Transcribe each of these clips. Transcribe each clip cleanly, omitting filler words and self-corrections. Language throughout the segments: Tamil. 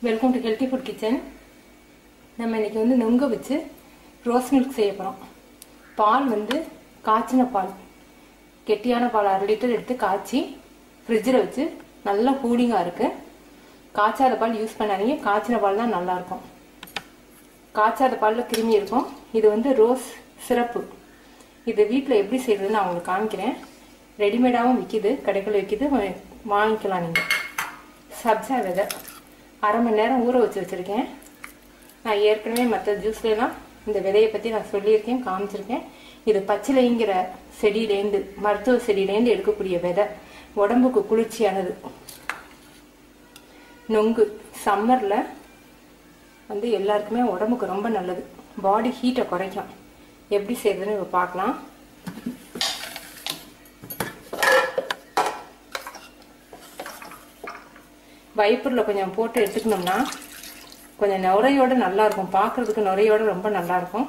Welcome to healthy food kitchen. நம்ம இன்றைக்கி வந்து நொங்க வச்சு ரோஸ் மில்க் செய்ய போகிறோம். பால் வந்து காய்ச்சின பால், கெட்டியான பால் 1/2 லிட்டர் எடுத்து காய்ச்சி ஃப்ரிட்ஜில் வச்சு நல்லா கூலிங்காக இருக்குது. காய்ச்சாத பால் யூஸ் பண்ணாதீங்க, காய்ச்சின பால் தான் நல்லாயிருக்கும். காய்ச்சாத பாலில் கிருமி இருக்கும். இது வந்து ரோஸ் சிரப்பு. இது வீட்டில் எப்படி செய்கிறதுன்னு நான் உங்களுக்கு காமிக்கிறேன். ரெடிமேடாகவும் விற்கிது, கடைகளில் விற்கிது, வாங்கிக்கலாம் நீங்கள். சப்ஜா விதை 1/2 மணி நேரம் ஊற வச்சுருக்கேன். நான் ஏற்கனவே மற்ற ஜூஸ்லாம் இந்த விதையை பற்றி நான் சொல்லியிருக்கேன், காமிச்சிருக்கேன். இது பச்சிலைங்கிற செடியிலேருந்து, மருத்துவ செடியிலேருந்து எடுக்கக்கூடிய விதை. உடம்புக்கு குளிர்ச்சியானது. நொங்கு சம்மரில் வந்து எல்லாருக்குமே உடம்புக்கு ரொம்ப நல்லது. பாடி ஹீட்டை குறைக்கும். எப்படி செய்யறதுன்னு இப்போ பார்க்கலாம். வைப்பரில் கொஞ்சம் போட்டு எடுத்துக்கணும்னா கொஞ்சம் நுரையோடு நல்லாயிருக்கும். பார்க்குறதுக்கு நுரையோடு ரொம்ப நல்லாயிருக்கும்.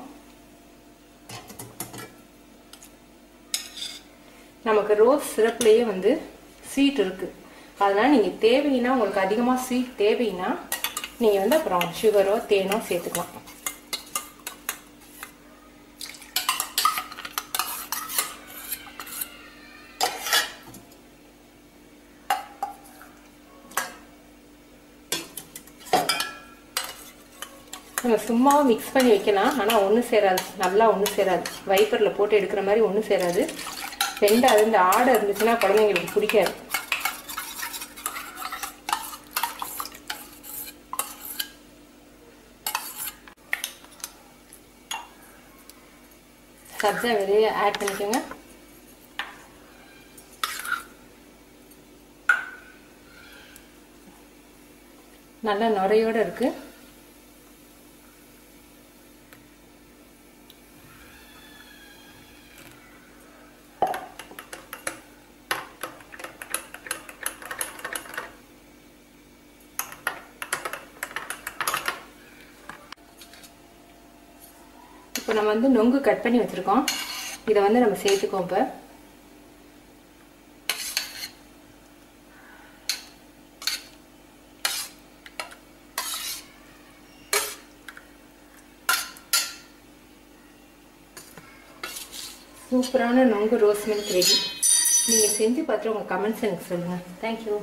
நமக்கு ரோஸ் சிரப்லேயே வந்து ஸ்வீட் இருக்குது. அதனால் நீங்கள் தேவைன்னா, உங்களுக்கு அதிகமாக ஸ்வீட் தேவைன்னா நீங்கள் வந்து அப்புறம் சுகரோ தேனோ சேர்த்துக்கலாம். நம்ம சும்மாவும் மிக்ஸ் பண்ணி வைக்கலாம், ஆனால் ஒன்றும் சேராது, நல்லா ஒன்றும் சேராது. வைப்பரில் போட்டு எடுக்கிற மாதிரி ஒன்றும் சேராது. ரெண்டாவது இந்த ஆடை இருந்துச்சுன்னா குழந்தைங்களுக்கு பிடிக்காது. சப்ஜா விதையை ஆட் பண்ணிக்கோங்க. நல்லா நுரையோடு இருக்குது. இப்போ நம்ம வந்து நொங்கு கட் பண்ணி வச்சுருக்கோம். இதை வந்து நம்ம சேர்த்துக்கோம். இப்போ சூப்பரான நொங்கு ரோஸ் மில்க் ரெடி. நீங்கள் செஞ்சு பார்த்துட்டு உங்கள் கமெண்ட்ஸ் எனக்கு சொல்லுங்கள். தேங்க்யூ.